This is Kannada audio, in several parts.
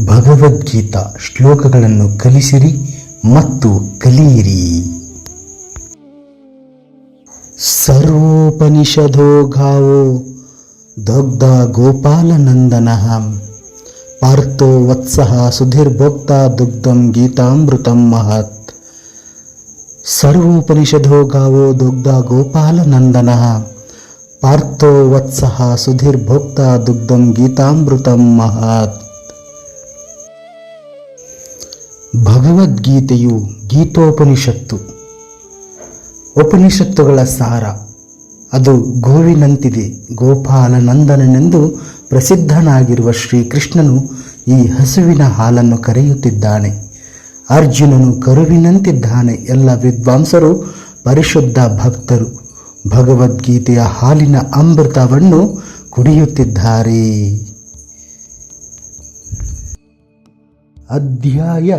ಭಗವದ್ಗೀತಾ ಶ್ಲೋಕಗಳನ್ನು ಕಲಿಸಿರಿ ಮತ್ತು ಕಲಿಯಿರಿ. ಸರ್ವೋಪನಿಷದೋ ಗಾವೋ ದಗ್ಧ ಗೋಪಾಲನಂದನಃ ಪಾರ್ಥೋ ವತ್ಸಃ ಸುಧೀರ್ಭೋಕ್ತ ದುಗ್ಧಂ ಗೀತಾಮೃತಂ ಮಹತ್. ಸರ್ವೋಪನಿಷದೋ ಗಾವೋ ದಗ್ಧ ಗೋಪಾಲನಂದನಃ ಪಾರ್ಥೋ ವತ್ಸಃ ಸುಧೀರ್ಭೋಕ್ತ ದುಗ್ಧಂ ಗೀತಾಮೃತಂ ಮಹತ್. ಭಗವದ್ಗೀತೆಯು ಗೀತೋಪನಿಷತ್ತು, ಉಪನಿಷತ್ತುಗಳ ಸಾರ. ಅದು ಗೋವಿನಂತಿದೆ. ಗೋಪಾಲನಂದನನೆಂದು ಪ್ರಸಿದ್ಧನಾಗಿರುವ ಶ್ರೀಕೃಷ್ಣನು ಈ ಹಸುವಿನ ಹಾಲನ್ನು ಕರೆಯುತ್ತಿದ್ದಾನೆ. ಅರ್ಜುನನು ಕರುವಿನಂತಿದ್ದಾನೆ. ಎಲ್ಲ ವಿದ್ವಾಂಸರು ಪರಿಶುದ್ಧ ಭಕ್ತರು ಭಗವದ್ಗೀತೆಯ ಹಾಲಿನ ಅಮೃತವನ್ನು ಕುಡಿಯುತ್ತಿದ್ದಾರೆ. ಅಧ್ಯಾಯ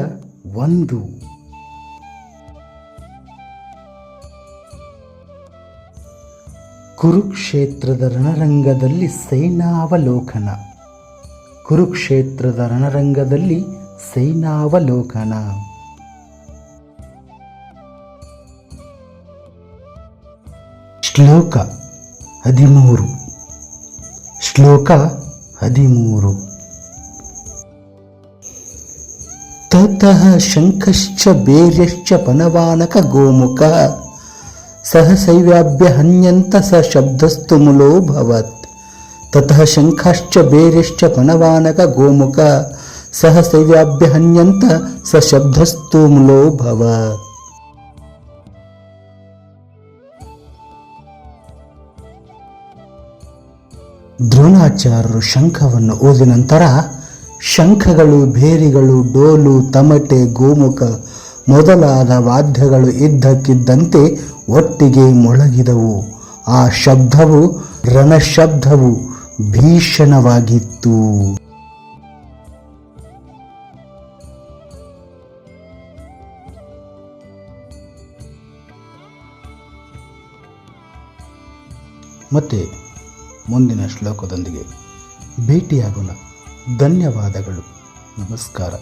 1. ಕುರುಕ್ಷೇತ್ರದ ರಣರಂಗದಲ್ಲಿ ಸೈನಾವಲೋಕನ. ಕುರುಕ್ಷೇತ್ರದ ರಣರಂಗದಲ್ಲಿ ಸೈನಾವಲೋಕನ. ಶ್ಲೋಕ 13. ಶ್ಲೋಕ 13. ತತಃ ಶಂಖಶ್ಚ ಬೇರ್ಯಶ್ಚ ಪನವಾನಕ ಗೋಮುಖ ಸಹಸೈವ್ಯಾಭ್ಯ ಹನ್ಯಂತ ಸ ಶಬ್ದಸ್ತು ಮುಲೋಭವತ್. ತತಃ ಶಂಖಶ್ಚ ಬೇರ್ಯಶ್ಚ ಪನವಾನಕ ಗೋಮುಖ ಸಹಸೈವ್ಯಾಭ್ಯ ಹನ್ಯಂತ ಸ ಶಬ್ದಸ್ತು ಮುಲೋಭವತ್. ದ್ರೋಣಾಚಾರ್ಯರು ಶಂಖವನ್ನು ಓದಿದ ನಂತರ ಶಂಖಗಳು, ಭೇರಿಗಳು, ಡೋಲು, ತಮಟೆ, ಗೋಮುಖ ಮೊದಲಾದ ವಾದ್ಯಗಳು ಇದ್ದಕ್ಕಿದ್ದಂತೆ ಒಟ್ಟಿಗೆ ಮೊಳಗಿದವು. ಆ ಶಬ್ದವು ರಣಶಬ್ದವು ಭೀಷಣವಾಗಿತ್ತು. ಮತ್ತೆ ಮುಂದಿನ ಶ್ಲೋಕದೊಂದಿಗೆ ಭೇಟಿಯಾಗೋಣ. ಧನ್ಯವಾದಗಳು. ನಮಸ್ಕಾರ.